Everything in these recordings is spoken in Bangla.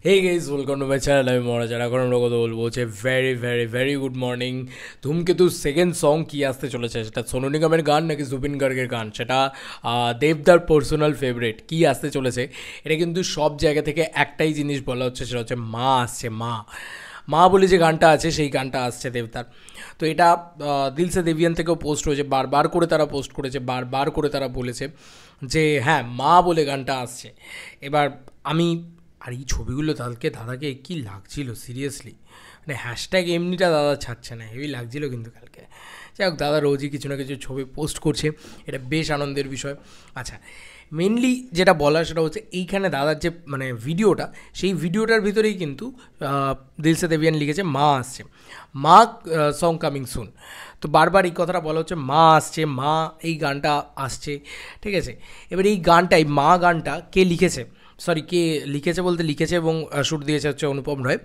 Hey guys, welcome to my channel. আমি মহারাজ আর এখন আমরা কথা বলবো হচ্ছে ভেরি গুড মর্নিং। ধূমকেতু সেকেন্ড সং কি আসতে চলেছে, সেটা সোনু নিগমের গান নাকি জুবিন গার্গের গান, সেটা দেবদার পার্সোনাল ফেভারিট কি আসতে চলেছে। এটা কিন্তু সব জায়গা থেকে একটাই জিনিস বলা হচ্ছে, সেটা হচ্ছে মা আসছে। মা বলে যে গানটা আছে সেই গানটা আসছে দেবদার। তো এটা দিল সে দেবিয়ান থেকেও পোস্ট হয়েছে, বারবার করে তারা পোস্ট করেছে, বারবার করে তারা বলেছে যে হ্যাঁ মা বলে গানটা আসছে। এবার আর এই ছবিগুলো দাদাকে কী লাগছিল সিরিয়াসলি, মানে হ্যাশট্যাগ এমনিটা দাদা ছাড়ছে না, হেভি লাগছিল কিন্তু কালকে। যাই হোক, দাদা রোজই কিছু না কিছু ছবি পোস্ট করছে, এটা বেশ আনন্দের বিষয়। আচ্ছা, মেনলি যেটা বলা সেটা হচ্ছে এইখানে দাদার যে মানে ভিডিওটা, সেই ভিডিওটার ভিতরেই কিন্তু দিল সে দেবিয়ান লিখেছে মা আসছে, মা সং কামিং সুন। তো বারবার এই কথাটা বলা হচ্ছে মা আসছে, মা এই গানটা আসছে, ঠিক আছে। এবার এই গানটা, এই মা গানটা কে লিখেছে, কে লিখেছে বলতে লিখেছে এবং শ্যুট দিয়েছে হচ্ছে অনুপম রায়,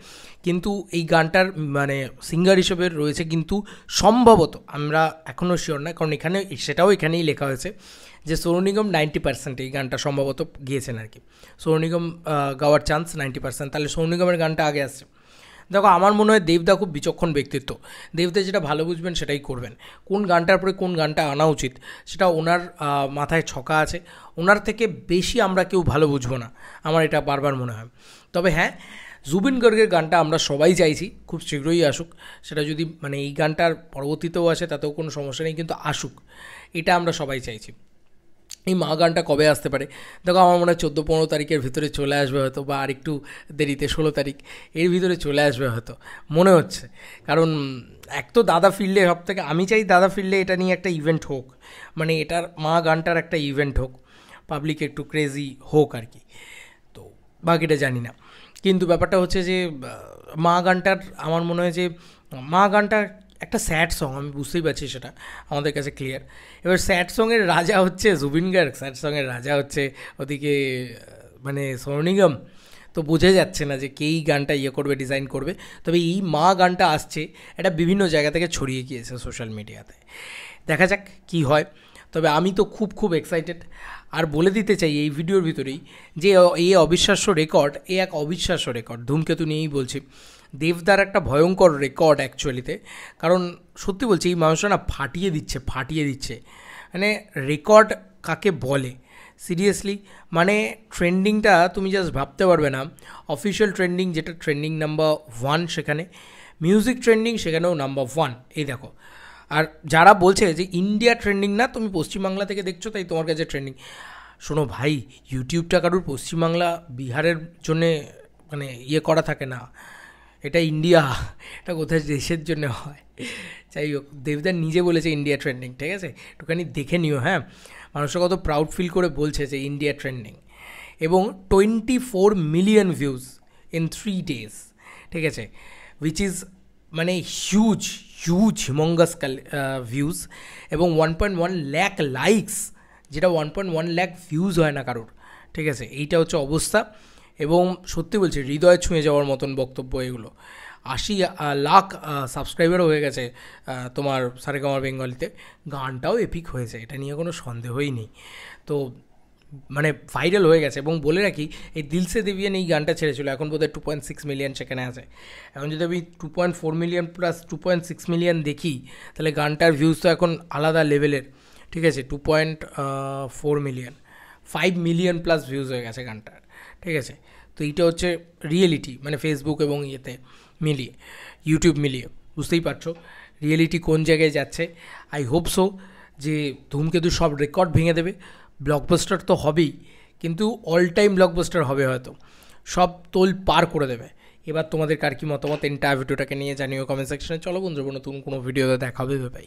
কিন্তু এই গানটার মানে সিঙ্গার হিসেবে রয়েছে কিন্তু সম্ভবত, আমরা এখনও শিওর না, কারণ এখানেই লেখা হয়েছে যে সোনু নিগম 90% এই গানটা সম্ভবত গিয়েছেন আর কি। সোনু নিগম গাওয়ার চান্স 90%, তাহলে সোনু নিগমের গানটা আগে আসছে। দেখো, আমার মনে হয় দেবদা খুব বিচক্ষণ ব্যক্তিত্ব, দেবদা যেটা ভালো বুঝবেন সেটাই করবেন। কোন গানটার পরে কোন গানটা আনা উচিত সেটা ওনার মাথায় ছকা আছে, ওনার থেকে বেশি আমরা কেউ ভালো বুঝবো না, আমার এটা বারবার মনে হয়। তবে হ্যাঁ, জুবিন গার্গের গানটা আমরা সবাই চাইছি খুব শীঘ্রই আসুক, সেটা যদি মানে এই গানটার পরবর্তীতেও আসে তাতেও কোনো সমস্যা নেই, কিন্তু আসুক এটা আমরা সবাই চাইছি। এই মা গানটা কবে আসতে পারে, দেখো আমার মনে হয় 14-15 তারিখের ভিতরে চলে আসবে হয়তো, বা আর একটু দেরিতে 16 তারিখ এর ভিতরে চলে আসবে হয়তো মনে হচ্ছে। কারণ এক তো দাদা ফিরলে, সব থেকে আমি চাই দাদা ফিরলে এটা নিয়ে একটা ইভেন্ট হোক, মানে এটার মা গানটার একটা ইভেন্ট হোক, পাবলিক একটু ক্রেজি হোক আর কি। তো বাকিটা জানি না, কিন্তু ব্যাপারটা হচ্ছে যে মা গানটার আমার মনে হয় যে মা গানটা একটা স্যাড সং, আমি বুঝতেই পারছি, সেটা আমাদের কাছে ক্লিয়ার। এবার স্যাড সঙের রাজা হচ্ছে জুবিন গার্গ, স্যাড সঙের রাজা হচ্ছে ওদিকে মানে সোনু নিগম। তো বোঝা যাচ্ছে না যে কেই গানটা করবে, ডিজাইন করবে। তবে এই মা গানটা আসছে, এটা বিভিন্ন জায়গা থেকে ছড়িয়ে গিয়েছে সোশ্যাল মিডিয়াতে, দেখা যাক কি হয়। তবে আমি তো খুব এক্সাইটেড। আর বলে দিতে চাই এই ভিডিওর ভিতরেই যে এই অবিশ্বাস্য রেকর্ড, এক অবিশ্বাস্য রেকর্ড, ধূমকেতু নিয়েই বলছি। দেবদার একটা ভয়ঙ্কর রেকর্ড অ্যাকচুয়ালিতে, কারণ সত্যি বলছি এই মানুষটা না ফাটিয়ে দিচ্ছে। মানে রেকর্ড কাকে বলে সিরিয়াসলি, মানে ট্রেন্ডিংটা তুমি জাস্ট ভাবতে পারবে না। অফিসিয়াল ট্রেন্ডিং যেটা ট্রেন্ডিং নাম্বার 1, সেখানে মিউজিক ট্রেন্ডিং সেখানেও নাম্বার 1, এই দেখো। আর যারা বলছে যে ইন্ডিয়া ট্রেন্ডিং না, তুমি পশ্চিমবাংলা থেকে দেখছো তাই তোমার কাছে ট্রেন্ডিং, শোনো ভাই, ইউটিউবটা কারোর পশ্চিমবাংলা বিহারের জন্যে মানে করা থাকে না, এটা ইন্ডিয়া, এটা কোথায় দেশের জন্য হয়। যাই হোক, দেবদার নিজে বলেছে ইন্ডিয়া ট্রেন্ডিং, ঠিক আছে, একটুখানি দেখে নিও। হ্যাঁ, মানুষরা কত প্রাউড ফিল করে বলছে যে ইন্ডিয়া ট্রেন্ডিং, এবং 24 মিলিয়ন ভিউজ ইন 3 days, ঠিক আছে, উইচ ইজ মানে হিউজ হিউমঙ্গাস ভিউজ, এবং 1.1 লাখ লাইকস, যেটা 1.1 লাখ ভিউজ হয় না কারোর, ঠিক আছে। এইটা হচ্ছে অবস্থা, এবং সত্যি বলছি হৃদয় ছুঁয়ে যাওয়ার মতন বক্তব্য এগুলো। 80 লাখ সাবস্ক্রাইবারও হয়ে গেছে তোমার সারেগামা বেঙ্গলিতে, গানটাও এপিক হয়েছে, এটা নিয়ে কোনো সন্দেহই নেই। তো মানে ভাইরাল হয়ে গেছে। এবং বলে রাখি, এই দিল সে দেবিয়ান এই গানটা ছেড়েছিল, এখন বোধহয় 2.6 মিলিয়ন সেখানে আছে। এখন যদি আমি 2.4 মিলিয়ন প্লাস 2.6 মিলিয়ন দেখি, তাহলে গানটার ভিউজ তো এখন আলাদা লেভেলের, ঠিক আছে। 2.4 মিলিয়ন, 5 মিলিয়ন প্লাস ভিউজ হয়ে গেছে গানটার, ঠিক আছে। তো এইটা হচ্ছে রিয়েলিটি, মানে ফেসবুক এবং মিলিয়ে, ইউটিউব মিলিয়ে, বুঝতেই পারছো রিয়েলিটি কোন জায়গায় যাচ্ছে। আই হোপ সো যে ধূমকেতু সব রেকর্ড ভেঙে দেবে, ব্লকবাস্টার তো হবেই, কিন্তু অল টাইম ব্লকবাস্টার হবে হয়তো, সব তোল পার করে দেবে। এবার তোমাদের কার কি মতামত এন্টায়ার ভিডিওটাকে নিয়ে জানিও কমেন্ট সেকশনে। চলো বন্ধুরা, নতুন কোনো ভিডিওতে দেখা হবে, ভাই।